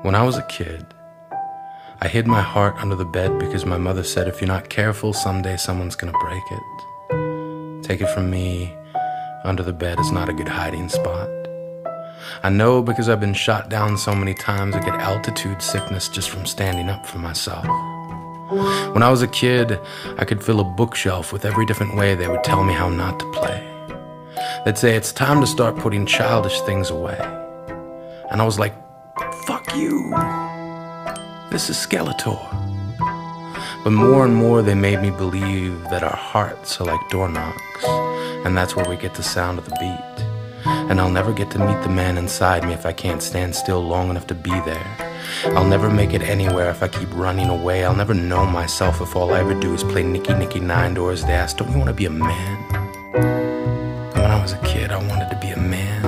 When I was a kid, I hid my heart under the bed because my mother said if you're not careful, someday someone's gonna break it. Take it from me, under the bed is not a good hiding spot. I know because I've been shot down so many times I get altitude sickness just from standing up for myself. When I was a kid, I could fill a bookshelf with every different way they would tell me how not to play. They'd say it's time to start putting childish things away. And I was like, fuck you. This is Skeletor. But more and more they made me believe that our hearts are like door knocks, and that's where we get the sound of the beat. And I'll never get to meet the man inside me if I can't stand still long enough to be there. I'll never make it anywhere if I keep running away. I'll never know myself if all I ever do is play Nicky Nicky Nine Doors to ask, don't you want to be a man? And when I was a kid, I wanted to be a man.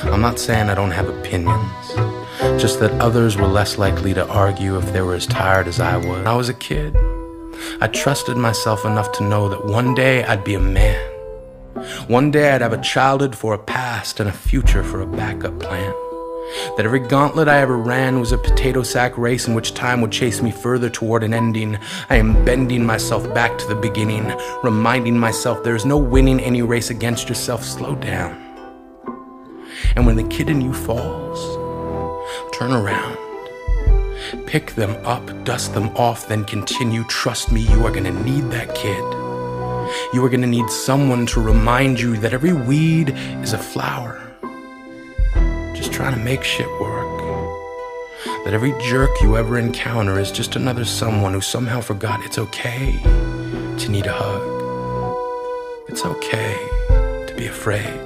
I'm not saying I don't have opinions, just that others were less likely to argue if they were as tired as I was. When I was a kid, I trusted myself enough to know that one day I'd be a man. One day I'd have a childhood for a past and a future for a backup plan. That every gauntlet I ever ran was a potato sack race in which time would chase me further toward an ending. I am bending myself back to the beginning, reminding myself there is no winning any race against yourself. Slow down. And when the kid in you falls, turn around, pick them up, dust them off, then continue. Trust me, you are gonna need that kid. You are gonna need someone to remind you that every weed is a flower, just trying to make shit work. That every jerk you ever encounter is just another someone who somehow forgot it's okay to need a hug. It's okay to be afraid.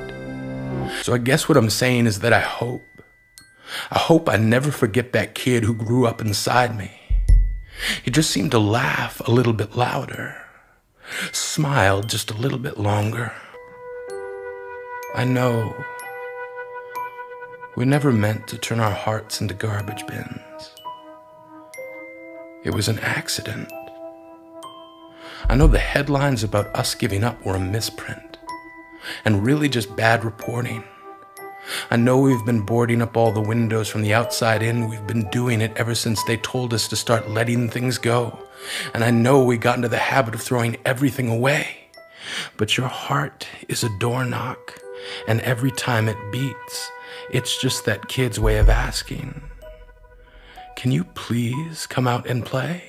So I guess what I'm saying is that I hope I never forget that kid who grew up inside me. He just seemed to laugh a little bit louder, smiled just a little bit longer. I know we never meant to turn our hearts into garbage bins. It was an accident. I know the headlines about us giving up were a misprint, and really just bad reporting. I know we've been boarding up all the windows from the outside in. We've been doing it ever since they told us to start letting things go. And I know we got into the habit of throwing everything away. But your heart is a door knock, and every time it beats, it's just that kid's way of asking, can you please come out and play?